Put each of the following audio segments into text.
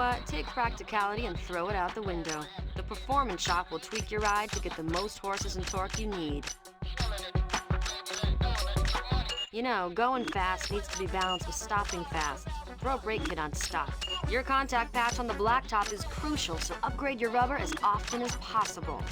what? Take practicality and throw it out the window. The Performance Shop will tweak your ride to get the most horses and torque you need. You know, going fast needs to be balanced with stopping fast. Throw a brake kit on stop. Your contact patch on the blacktop is crucial, so upgrade your rubber as often as possible.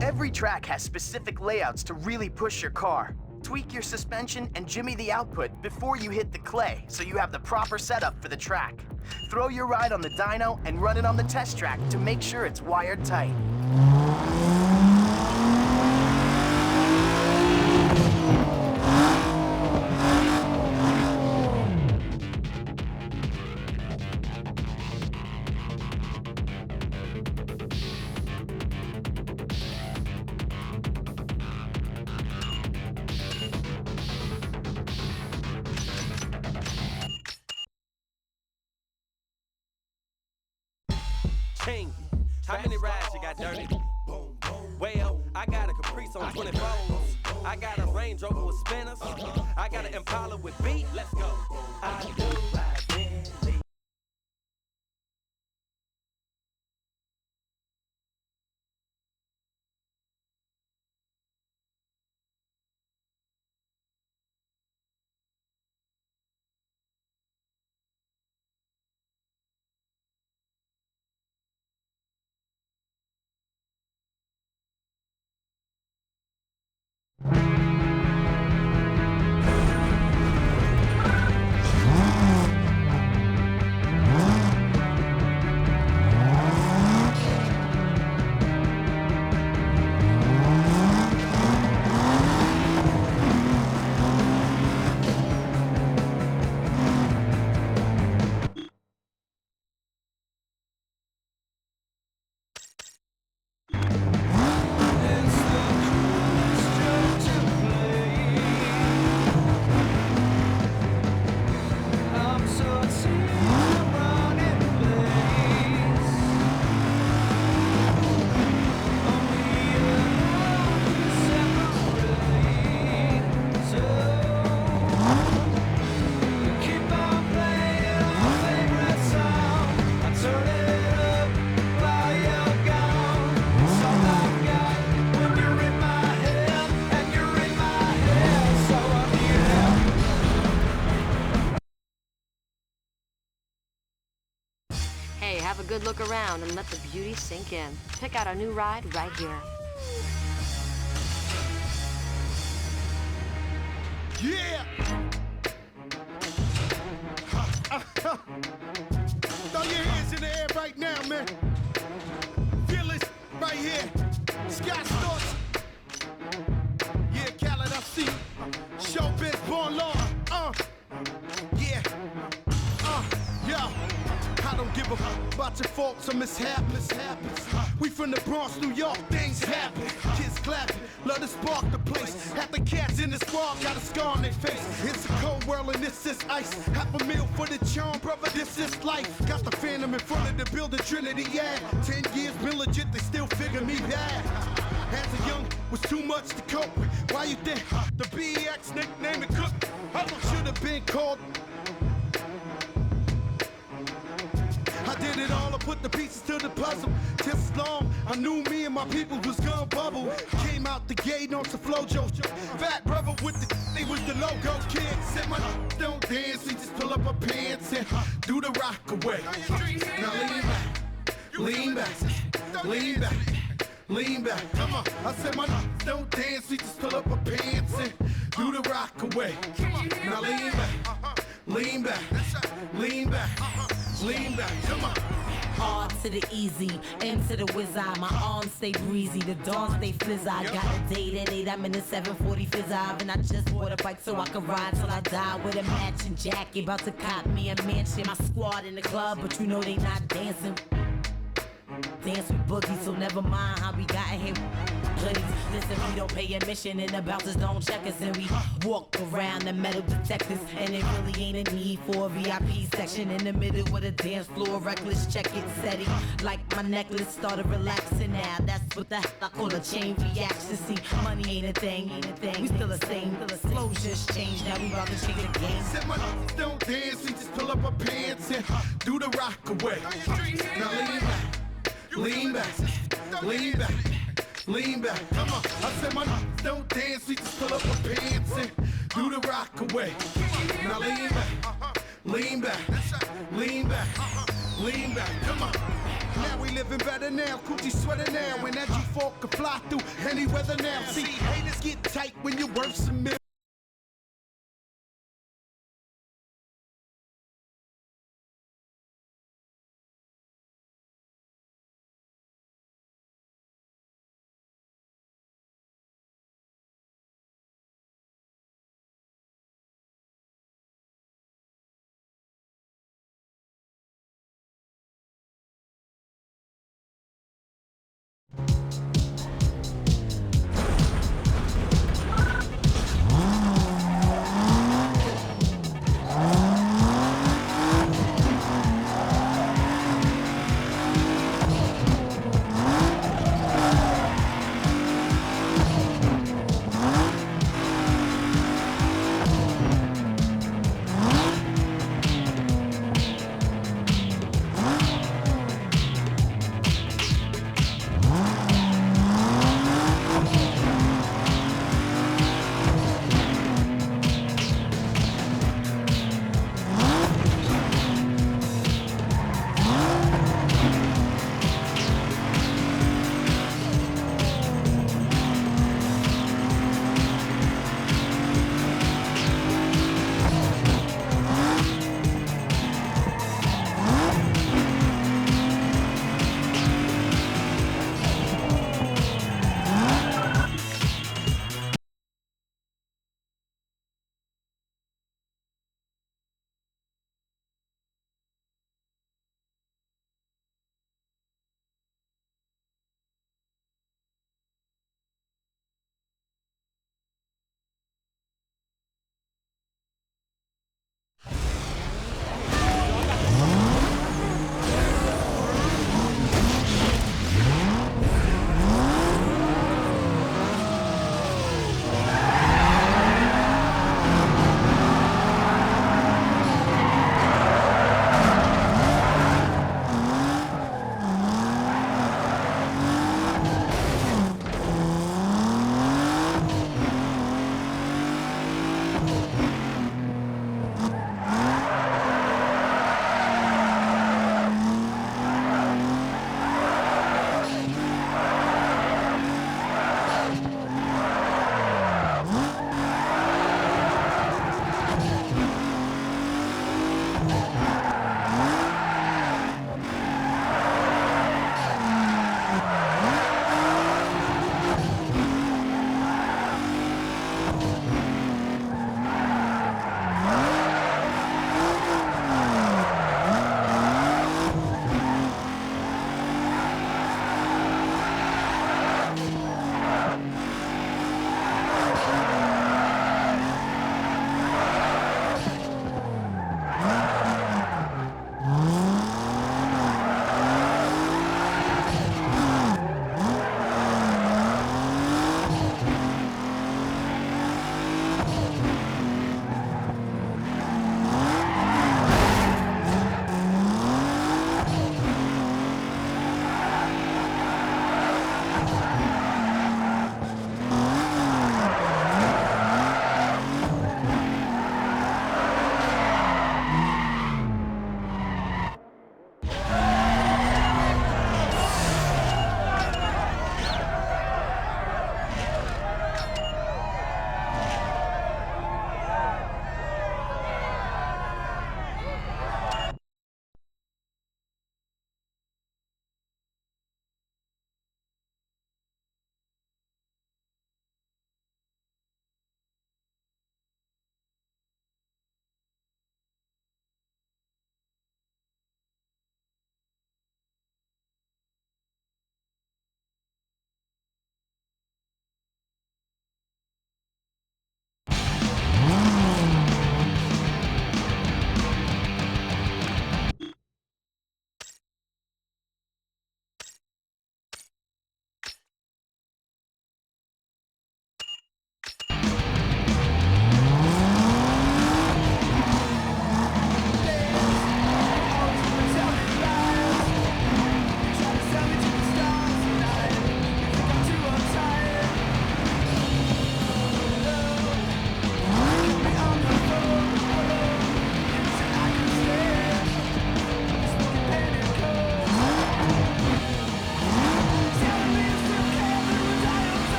Every track has specific layouts to really push your car. Tweak your suspension and jimmy the output before you hit the clay so you have the proper setup for the track. Throw your ride on the dyno and run it on the test track to make sure it's wired tight. How many rides you got, Dirty? Well, I got a Caprice on 24s. I got a Range Rover with spinners. I got an Impala with beat. Let's go. I do. Hey, have a good look around and let the beauty sink in. Pick out our new ride right here. Yeah! Throw your hands in the air right now, man. Feel it right here. Sky Storch. Yeah, Khaled, I see. Showbiz, born law. Yeah. Yo. I don't give a fuck about your faults or mishaps. We from the Bronx, New York, things happen. Kids clapping, love to spark the place. Half the cats in the squad got a scar on their face. It's a cold world and this is ice. $500,000 for the charm, brother, this is life. Got the Phantom in front of the building, Trinity, yeah. 10 years been legit, they still figure me bad. As a young, was too much to cope with. Why you think the BX nickname it Cook? Should have been called. I did it all, I put the pieces to the puzzle. Just as long, I knew me and my people was gonna bubble. Came out the gate on some flojo. Fat brother with the they was the logo kid. Said my don't dance, we just pull up our pants and do the rock away. Now lean back, lean back, lean back. Come on, I said my don't dance, we just pull up our pants and do the rock away. Now lean back, lean back, lean back. Lean back, come on. Hard to the easy, into the whiz-eye. My arms stay breezy, the dawn stay fizz-eye. Got a date at 8, I'm in the 740 fizz-eye. And I just bought a bike so I can ride till I die. With a matching jacket, about to cop me a mansion. My squad in the club, but you know they not dancing. Dance with boogie, so never mind how we got in here. Hoodies, listen, we don't pay admission and the bouncers don't check us, and we walk around the metal detectors, and it really ain't a need for a VIP section in the middle of the dance floor. Reckless, check it, steady, like my necklace started relaxing now. That's what the hell I call a chain reaction. See, money ain't a thing, we still the same. Flow just changed, now we about to change the game. Said my don't dance, we just pull up our pants and do the rock away. Now lean back, lean back, lean back. Come on. I said my don't dance, we just pull up our pants and do the rock away. Now lean back, lean back, lean back, lean back. Come on. Now we living better now, coochie sweater now, and that G4 can fly through any weather now. See, haters get tight when you're worth some million.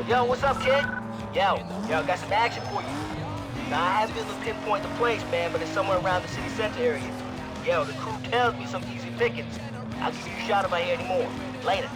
Yo, what's up, kid? Yo, got some action for you. Now, I haven't been able to pinpoint the place, man, but it's somewhere around the city center area. Yo, the crew tells me some easy pickings. I'll give you a shot if I hear any more. Later.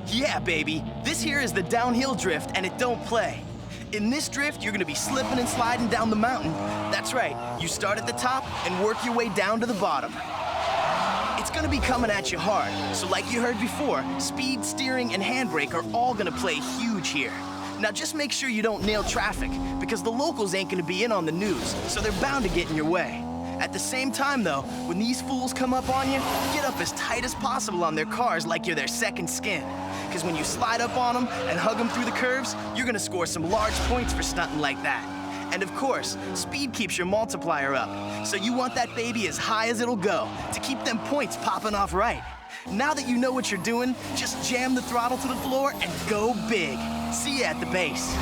Yeah, baby. This here is the downhill drift, and it don't play. In this drift, you're gonna be slipping and sliding down the mountain. That's right. You start at the top and work your way down to the bottom. It's gonna be coming at you hard, so like you heard before, speed, steering, and handbrake are all gonna play huge here. Now just make sure you don't nail traffic, because the locals ain't gonna be in on the news, so they're bound to get in your way. At the same time, though, when these fools come up on you, get up as tight as possible on their cars like you're their second skin. Because when you slide up on them and hug them through the curves, you're gonna score some large points for stunting like that. And of course, speed keeps your multiplier up, so you want that baby as high as it'll go to keep them points popping off right. Now that you know what you're doing, just jam the throttle to the floor and go big. See ya at the base.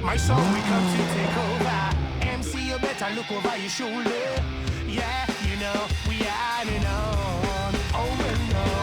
My song we come to take over. MC, you better look over your shoulder. Yeah, you know, we are it on. Oh, and on.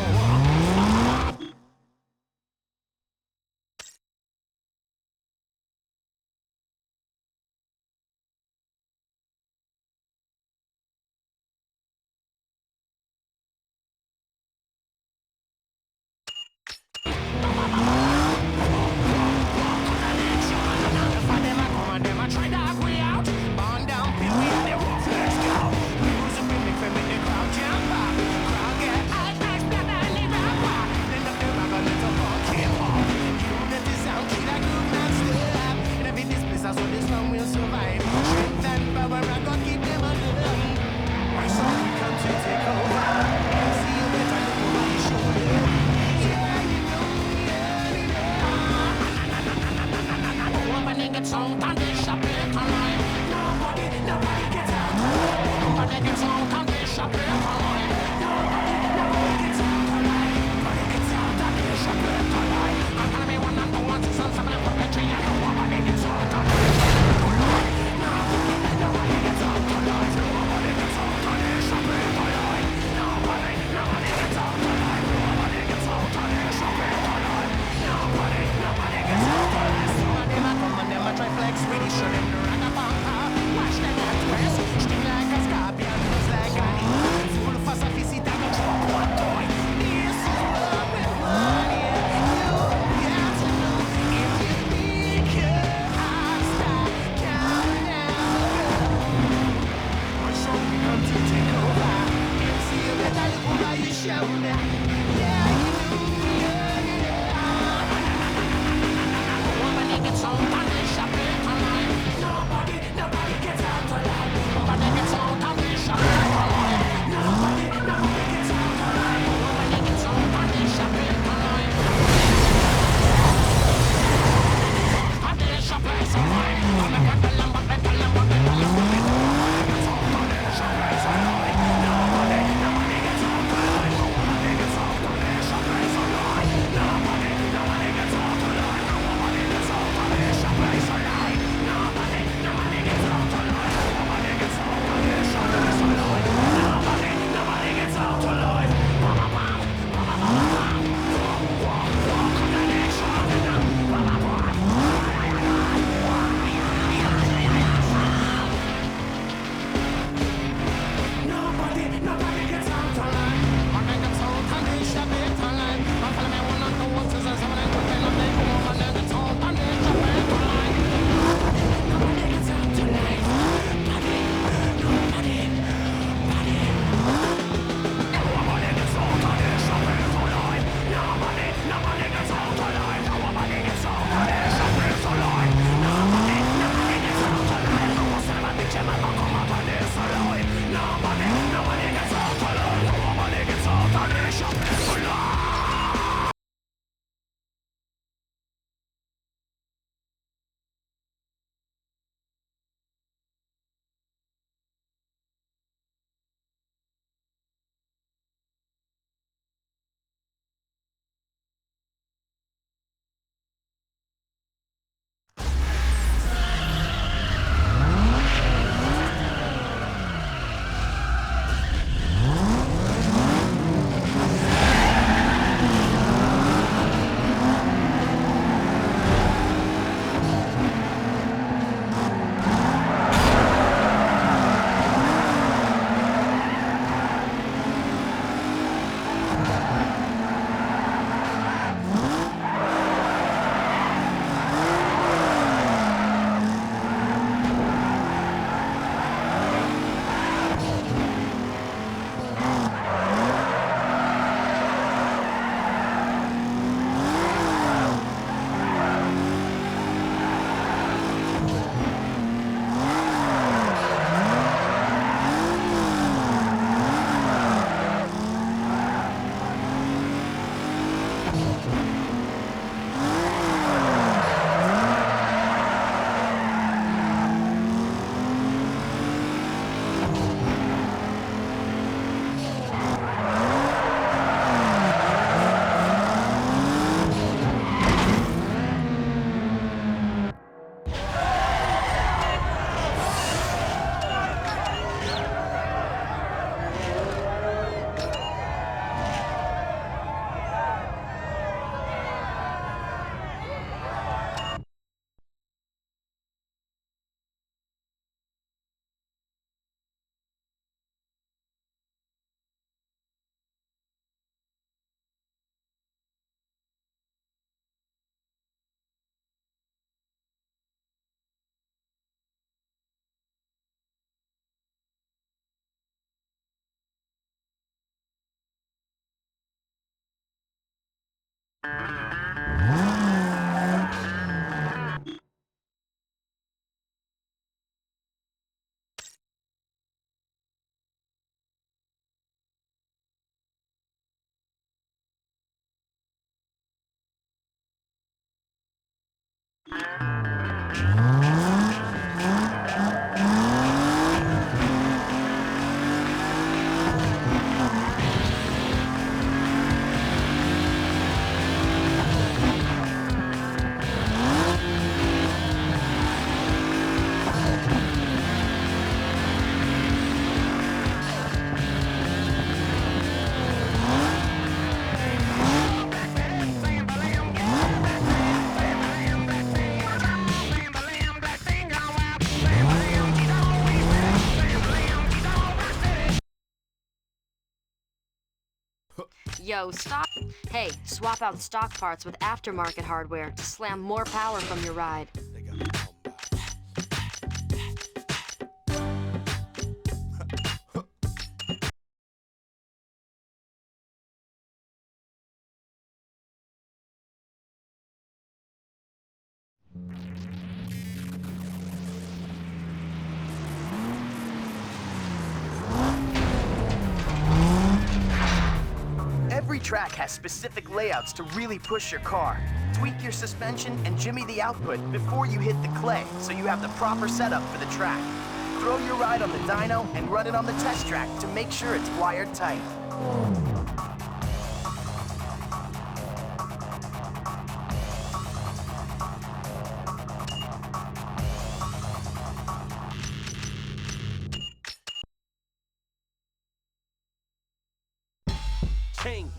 Yo, stop. Hey, swap out stock parts with aftermarket hardware to slam more power from your ride. Every track has specific layouts to really push your car. Tweak your suspension and jimmy the output before you hit the clay so you have the proper setup for the track. Throw your ride on the dyno and run it on the test track to make sure it's wired tight. King,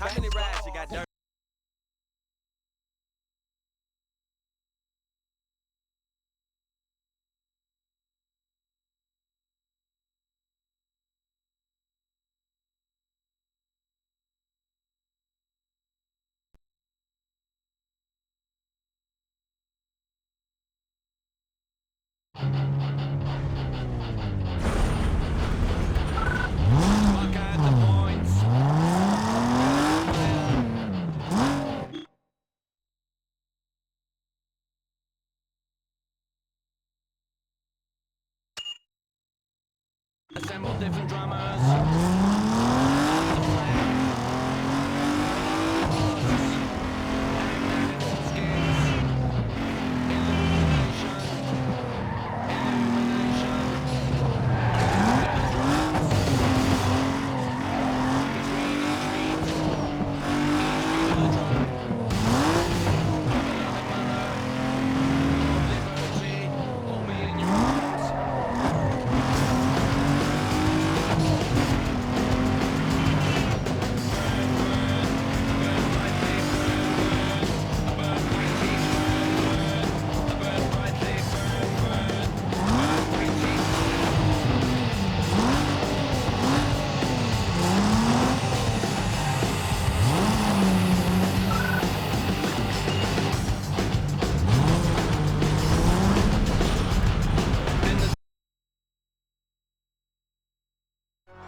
how many rides you got dirty? Look at the points. Assemble different drummers.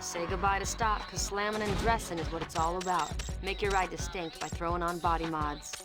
Say goodbye to stock, cause slamming and dressing is what it's all about. Make your ride distinct by throwing on body mods.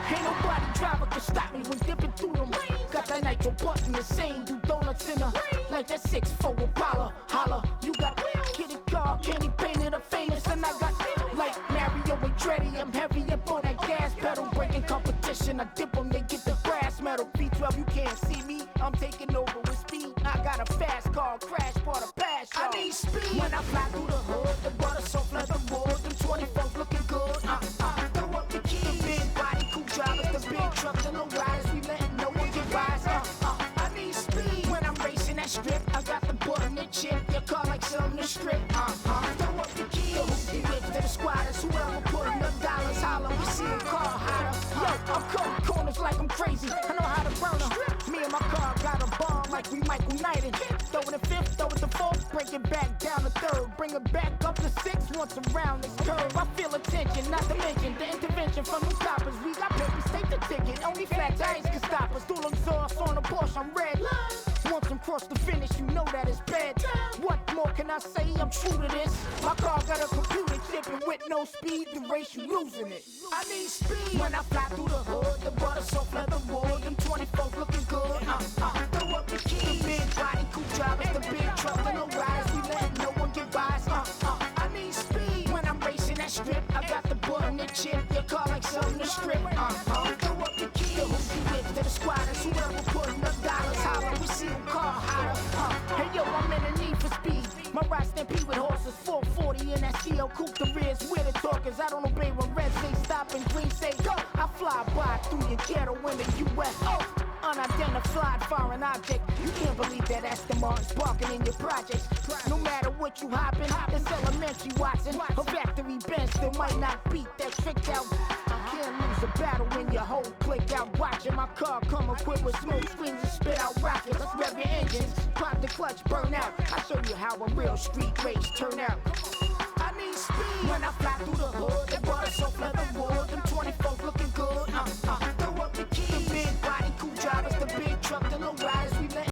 Ain't nobody driver can stop me when dipping through them. Got that nitro button the same, do donuts in a like that 6'4" Impala. Holla, you got kitty car, candy painted a famous, and I got like Mario and Dreddy. I'm heavy up on that gas pedal, breaking competition. I dip them, they get the brass metal. B12, you can't see me, I'm taking over with speed. I got a fast car, crash part of pass. I need speed when I fly through the hood. The butter soft like the wood, them 24s looking good. Throw up the keys. The big body, cool drivers, the big truck, the low riders. We letting no one get wise. I need speed when I'm racing that strip. I got the button and chip. Your car like something to strip. Throw up the keys. The hoopty whip to the squatters. Whoever putting up dollars, holler. We see a car hotter. Yo, I'm cutting corners like I'm crazy. I know how to take it back down to third. Bring it back up to 6 once around this curve. I feel attention, not to mention the intervention from the stoppers. We got papers, take the ticket. Only flat tires can stop us. Dual exhaust on the Porsche, I'm red. Once I'm crossed the finish, you know that it's bad. What more can I say? I'm true to this. My car got a computer chip, and with no speed, the race you losing it. I need speed when I fly through the hood. The butter soft leather wood. Them 24 looking good. Throw up the key. The big body, coupe drivers, the big truck, the no rise. We let no one get by us. I need speed when I'm racing that strip. I got the button and chip. Your car like something to strip. Throw up the key. The hoopty whip to the squatters. Whoever putting up dollars, holler. We see them car hotter. Hey yo, I'm in the need for speed. My ride stampede with horses, 440 in that CL coupe. The rear's where the talkers. I don't obey when red say stop and green say go. I fly by through your ghetto in the U.S. Unidentified foreign object. You can't believe that that's the Martins barking in your projects. No matter what you hoppin', it's elementary watching. A factory bench still might not beat that trick out. Can't lose a battle when your whole click out. Watching my car come equipped with smoke screens and spit out rockets. Let's rev your engines, pop the clutch, burn out. I show you how a real street race turn out. I need speed when I fly through the hood. The butter soft leather wood. Them 24 looking good. Throw up the key. The big body, coupe drivers, the big truck, the low riders. We let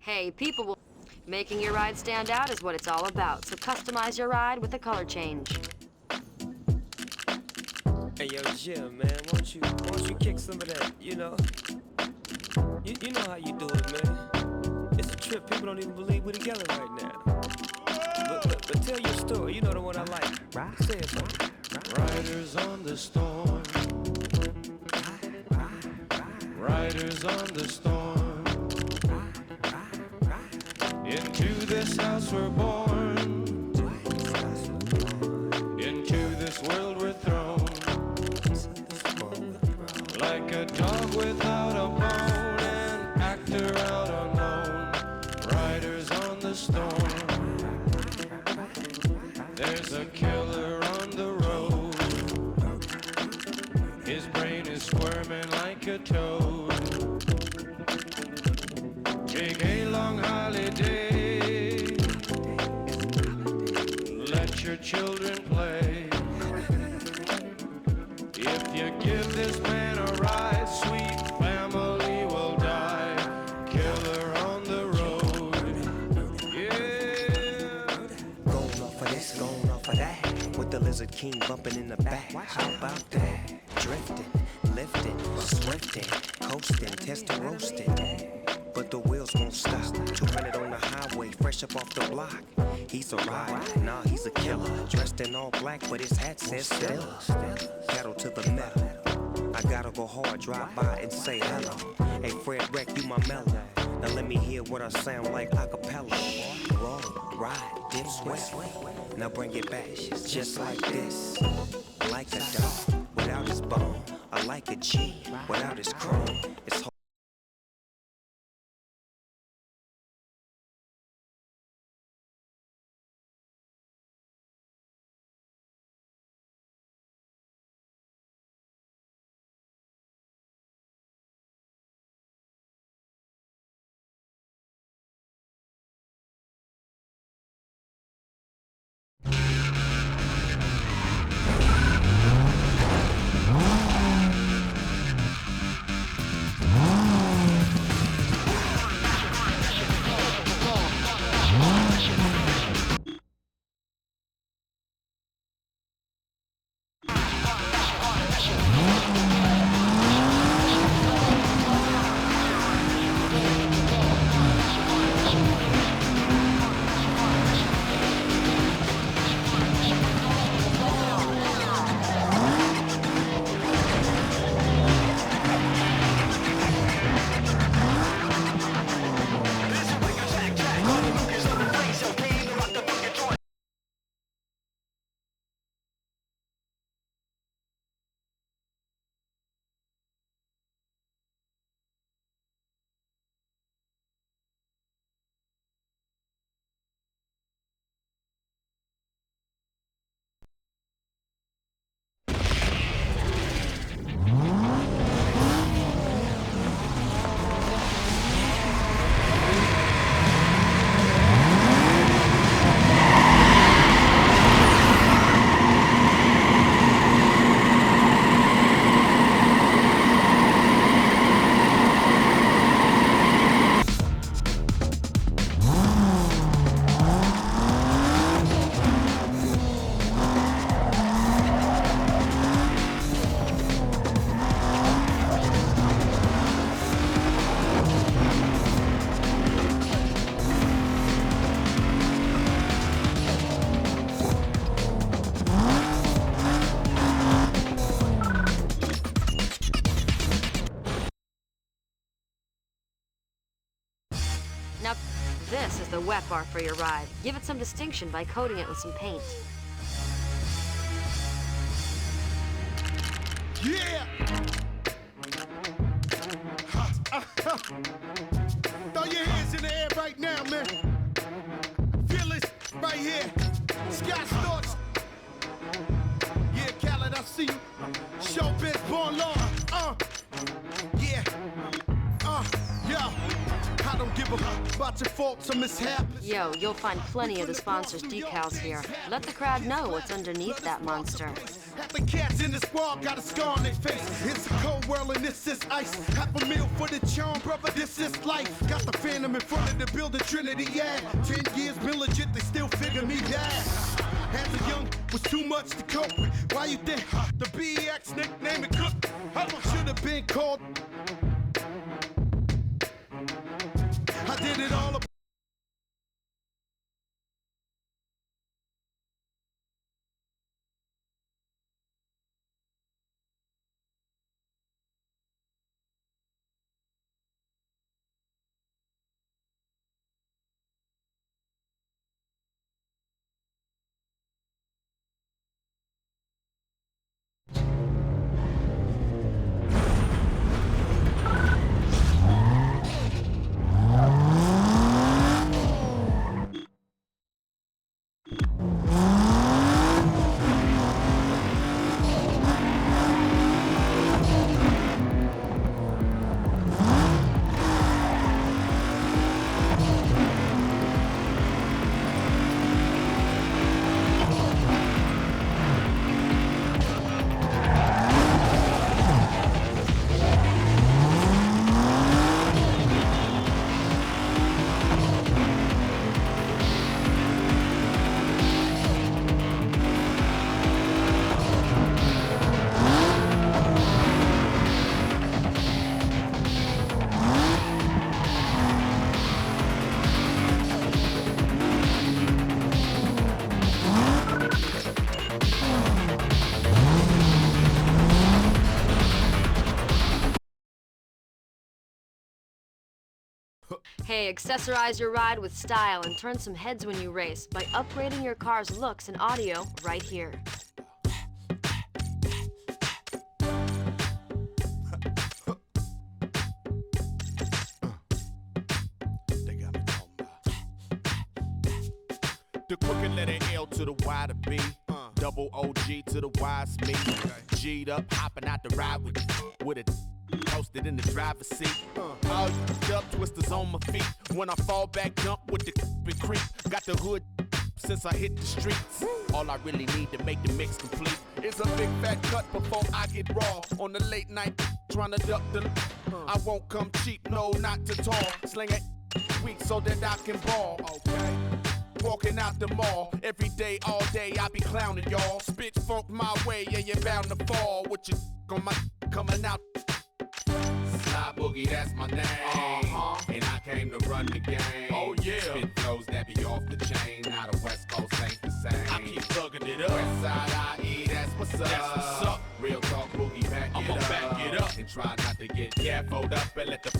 Hey, people will... Making your ride stand out is what it's all about, so customize your ride with a color change. Hey, yo, Jim, man, won't you kick some of that, you know? You know how you do it, man. It's a trip, people don't even believe we're together right now. But tell your story, you know the one I like. Right? Say it, man. Riders on the storm. Riders on the storm. Into this house we're born. Into this world we're thrown. Like a dog without a bone, an actor out unknown. Riders on the storm. There's a killer on the road. His brain is squirming like a toad. Take a long holiday. Let your children play. If you give this man a ride, sweet family will die. Killer on the road. Yeah. Going off of this, going off of that. With the Lizard King bumping in the back. How about that? Drifting, lifting, swifting, coasting, testing, roasting. But the wheels won't stop. 200 on the highway, fresh up off the block. He's a rider, nah, he's a killer. Dressed in all black, but his hat says Stella. Pedal to the metal. I gotta go hard, drive by and say hello. Hey, Fred Wreck, you my mellow. Now let me hear what I sound like a cappella. Roll, ride, dip, sweat. Now bring it back, just like this. Like a dog without his bone. I like a G without his chrome. It's Now, this is the wet bar for your ride. Give it some distinction by coating it with some paint. Yeah! Throw your hands in the air right now, man. Feel it right here. Sky Storch. Yeah, Khaled, I see you. Showbiz born law. Yeah. Yo. I don't give a about your faults or mishaps. Yo, you'll find plenty of the sponsors' decals here. Let the crowd know what's underneath that monster. Half the cats in the squad got a scar on their face. It's a cold world and this is ice. $500,000 for the charm, brother, this is life. Got the Phantom in front of the building, Trinity, yeah. 10 years been legit, they still figure me bad. As a young, was too much to cope with. Why you think the BX nickname it Cook? Should have been called. I did it all. Hey, accessorize your ride with style and turn some heads when you race by upgrading your car's looks and audio right here. The crooked letter L to the Y to B. Double OG to the Y's me. G'd up, hopping out the ride with it. Posted in the driver's seat. All up, twisters on my feet. When I fall back, jump with the and creep. Got the hood since I hit the streets. All I really need to make the mix complete is a big fat cut before I get raw. On the late night, trying to duck the. I won't come cheap, no, not too tall. Sling it weak so that I can ball. Okay. Walking out the mall, every day, all day, I be clowning y'all. Spit funk my way, yeah, you're bound to fall. With your on my coming out. Sly Boogie, that's my name. And I came to run the game. Oh yeah. Spit flows that be off the chain. Now the West Coast ain't the same. I keep thugging it up. West Side IE, that's what's up. That's what's up. Real talk Boogie, back it up. And try not to get gaffled up and let the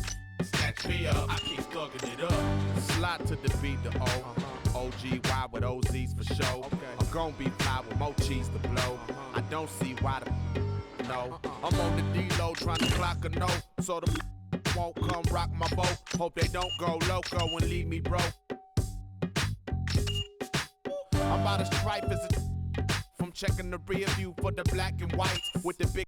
snatch me up. I keep thugging it up. Slide to the beat, the O. OGY with OZs for show. I'm gon' be fly with more cheese to blow. I don't see why the no. I'm on the D-Lo trying to clock a no. So the won't come rock my boat. Hope they don't go loco and leave me broke. I'm about as tripe as a from checking the rear view for the black and white with the big